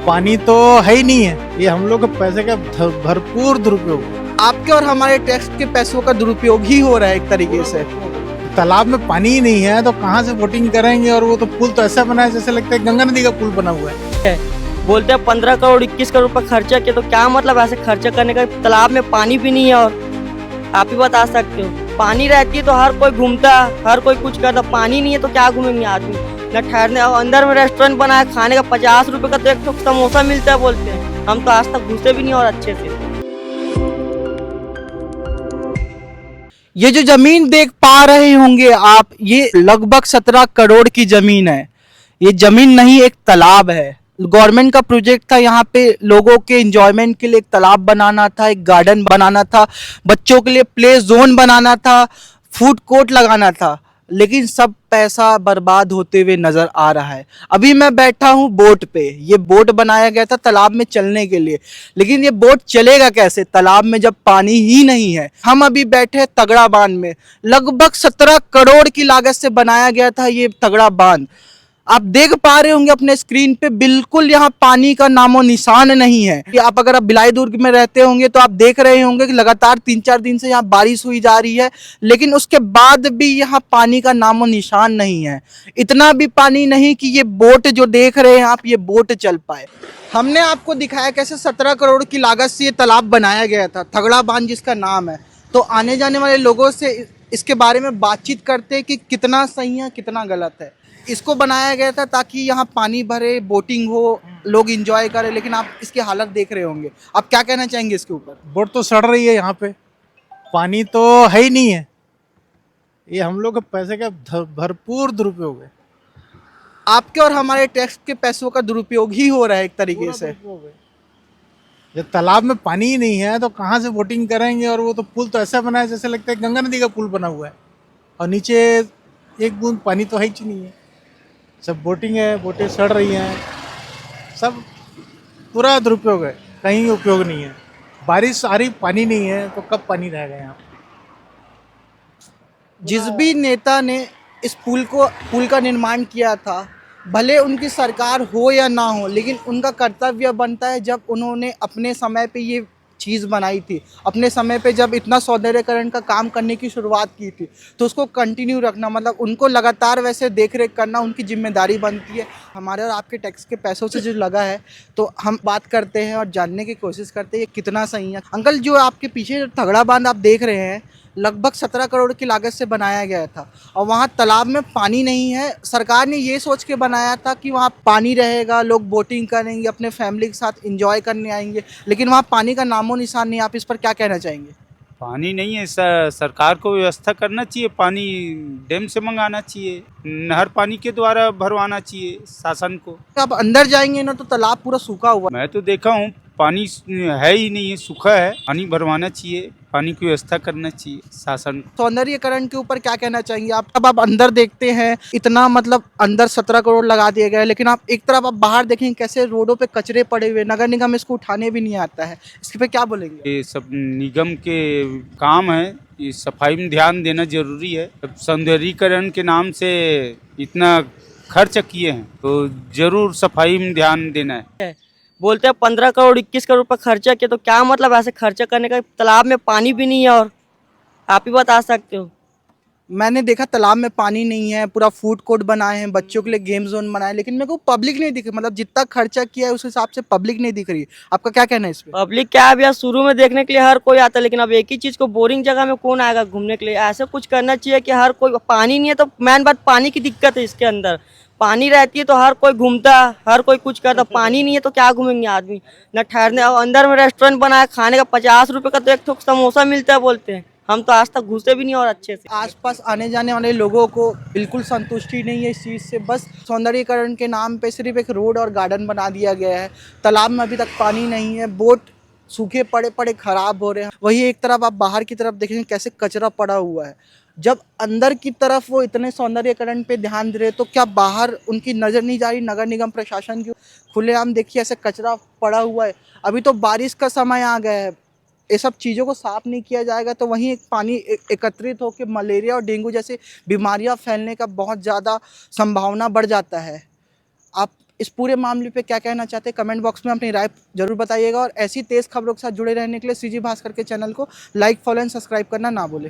पानी तो है ही नहीं है। ये हम लोग के पैसे का भरपूर दुरुपयोग है। आपके और हमारे टैक्स के पैसों का दुरुपयोग ही हो रहा है एक तरीके से। तालाब में पानी ही नहीं है तो कहाँ से वोटिंग करेंगे। और वो तो पुल तो ऐसा बना है जैसे लगता है गंगा नदी का पुल बना हुआ है। बोलते हैं 15 करोड़ 21 करोड़ रुपए खर्चा किया, तो क्या मतलब ऐसे खर्चा करने का। तालाब में पानी भी नहीं है और आप ही बता सकते हो। पानी रहती है तो हर कोई घूमता, हर कोई कुछ करता। पानी नहीं है तो क्या घूमेंगे आदमी न ठहरने। और अंदर में रेस्टोरेंट बना है, खाने का 50 रुपए का तो एक तो समोसा मिलता है बोलते हैं। हम तो आज तक घुसे भी नहीं और अच्छे से। ये जो जमीन देख पा रहे होंगे आप, ये लगभग 17 करोड़ की जमीन है। ये जमीन नहीं, एक तालाब है। गवर्नमेंट का प्रोजेक्ट था यहाँ पे लोगों के एंजॉयमेंट के लिए एक तालाब बनाना था, एक गार्डन बनाना था, बच्चों के लिए प्ले जोन बनाना था, फूड कोर्ट लगाना था, लेकिन सब पैसा बर्बाद होते हुए नजर आ रहा है। अभी मैं बैठा हूँ बोट पे। ये बोट बनाया गया था तालाब में चलने के लिए, लेकिन ये बोट चलेगा कैसे तालाब में जब पानी ही नहीं है। हम अभी बैठे हैं तगड़ा बांध में। लगभग 17 करोड़ की लागत से बनाया गया था ये तगड़ा बांध। आप देख पा रहे होंगे अपने स्क्रीन पे, बिल्कुल यहाँ पानी का नामो निशान नहीं है। आप अगर आप भिलाई दुर्ग में रहते होंगे तो आप देख रहे होंगे कि लगातार 3-4 दिन से यहाँ बारिश हुई जा रही है, लेकिन उसके बाद भी यहाँ पानी का नामो निशान नहीं है। इतना भी पानी नहीं कि ये बोट जो देख रहे हैं आप, ये बोट चल पाए। हमने आपको दिखाया कैसे 17 करोड़ की लागत से ये तालाब बनाया गया था, तगड़ा बांध जिसका नाम है। तो आने जाने वाले लोगों से इसके बारे में बातचीत करते हैं कि कितना सही है कितना गलत है। इसको बनाया गया था ताकि यहाँ पानी भरे, बोटिंग हो, लोग एंजॉय करें, लेकिन आप इसकी हालत देख रहे होंगे। आप क्या कहना चाहेंगे इसके ऊपर? बोट तो सड़ रही है यहाँ पे। पानी तो है ही नहीं है। ये हम लोग के पैसे का भरपूर दुरुपयोग है। आपके और हमारे टैक्स के पैसों का दुरुपयोग ही हो रहा है एक तरीके से। जब तालाब में पानी ही नहीं है तो कहाँ से वोटिंग करेंगे। और वो तो पुल तो ऐसा बना है जैसे लगता है गंगा नदी का पुल बना हुआ है। और नीचे एक बूंद पानी तो है ही नहीं है। सब बोटिंग है, बोटें सड़ रही हैं, सब पूरा दुरुपयोग है, कहीं उपयोग नहीं है। बारिश आ रही, पानी नहीं है तो कब पानी रहेगा यहाँ। जिस भी नेता ने इस पुल का निर्माण किया था, भले उनकी सरकार हो या ना हो, लेकिन उनका कर्तव्य बनता है जब उन्होंने अपने समय पे ये चीज़ बनाई थी, अपने समय पे जब इतना सौंदर्यकरण का काम करने की शुरुआत की थी, तो उसको कंटिन्यू रखना, मतलब उनको लगातार वैसे देख रेख करना उनकी जिम्मेदारी बनती है। हमारे और आपके टैक्स के पैसों से जो लगा है, तो हम बात करते हैं और जानने की कोशिश करते हैं ये कितना सही है। अंकल, जो आपके पीछे तगड़ा बांध आप देख रहे हैं, लगभग 17 करोड़ की लागत से बनाया गया था, और वहाँ तालाब में पानी नहीं है। सरकार ने ये सोच के बनाया था कि वहाँ पानी रहेगा, लोग बोटिंग करेंगे, अपने फैमिली के साथ एंजॉय करने आएंगे, लेकिन वहाँ पानी का नामो निशान नहीं। आप इस पर क्या कहना चाहेंगे? पानी नहीं है। सरकार को व्यवस्था करना चाहिए, पानी डैम से मंगाना चाहिए, नहर पानी के द्वारा भरवाना चाहिए शासन को। आप अंदर जाएंगे ना तो तालाब पूरा सूखा हुआ है। मैं तो देखा हूँ पानी है ही नहीं है, सूखा है। पानी भरवाना चाहिए, पानी की व्यवस्था करना चाहिए शासन को। सौंदर्यकरण के ऊपर क्या कहना चाहेंगे आप? अब आप अंदर देखते हैं, इतना मतलब अंदर 17 करोड़ लगा दिए गए, लेकिन आप एक तरफ आप बाहर देखेंगे कैसे रोडों पे कचरे पड़े हुए, नगर निगम इसको उठाने भी नहीं आता है। इसके पे क्या बोलेंगे? ये सब निगम के काम है, ये सफाई में ध्यान देना जरूरी है। अब सौंदर्यीकरण के नाम से इतना खर्च किए हैं तो जरूर सफाई में ध्यान देना है। बोलते हैं 15 करोड़ 21 करोड़ रुपए खर्चा किया, तो क्या मतलब ऐसे खर्चा करने का। तालाब में पानी भी नहीं है और आप ही बता सकते हो। मैंने देखा तालाब में पानी नहीं है, पूरा फूड कोर्ट बनाए हैं, बच्चों के लिए गेम जोन बनाए, लेकिन मेरे को पब्लिक नहीं दिखी। मतलब जितना खर्चा किया है उस हिसाब से पब्लिक नहीं दिख रही। आपका क्या कहना है इस पे? पब्लिक क्या है भैया, शुरू में देखने के लिए हर कोई आता है, लेकिन अब एक ही चीज को बोरिंग जगह में कौन आएगा घूमने के लिए। ऐसा कुछ करना चाहिए कि हर कोई, पानी नहीं है तो मेन बात पानी की दिक्कत है इसके अंदर। पानी रहती है तो हर कोई घूमता, हर कोई कुछ करता। पानी नहीं है तो क्या घूमेंगे आदमी न ठहरने। और अंदर में रेस्टोरेंट बना है, खाने का 50 रुपए का तो एक तो समोसा मिलता है बोलते हैं। हम तो आज तक घुसे भी नहीं और अच्छे से। आसपास आने जाने वाले लोगों को बिल्कुल संतुष्टि नहीं है इस चीज़ से। बस सौंदर्यीकरण के नाम पे सिर्फ एक रोड और गार्डन बना दिया गया है। तालाब में अभी तक पानी नहीं है, बोट सूखे पड़े पड़े खराब हो रहे हैं। वही एक तरफ आप बाहर की तरफ देखेंगे कैसे कचरा पड़ा हुआ है। जब अंदर की तरफ वो इतने सौंदर्यीकरण पे ध्यान दे रहे, तो क्या बाहर उनकी नज़र नहीं जा रही नगर निगम प्रशासन की? खुलेआम देखिए ऐसे कचरा पड़ा हुआ है। अभी तो बारिश का समय आ गया है, ये सब चीज़ों को साफ नहीं किया जाएगा तो वहीं एक पानी एकत्रित होकर मलेरिया और डेंगू जैसी बीमारियां फैलने का बहुत ज़्यादा संभावना बढ़ जाता है। आप इस पूरे मामले पे क्या कहना चाहते हैं कमेंट बॉक्स में अपनी राय जरूर बताइएगा और ऐसी तेज़ खबरों के साथ जुड़े रहने के लिए सीजी भास्कर के चैनल को लाइक फॉलो एंड सब्सक्राइब करना ना भूलें।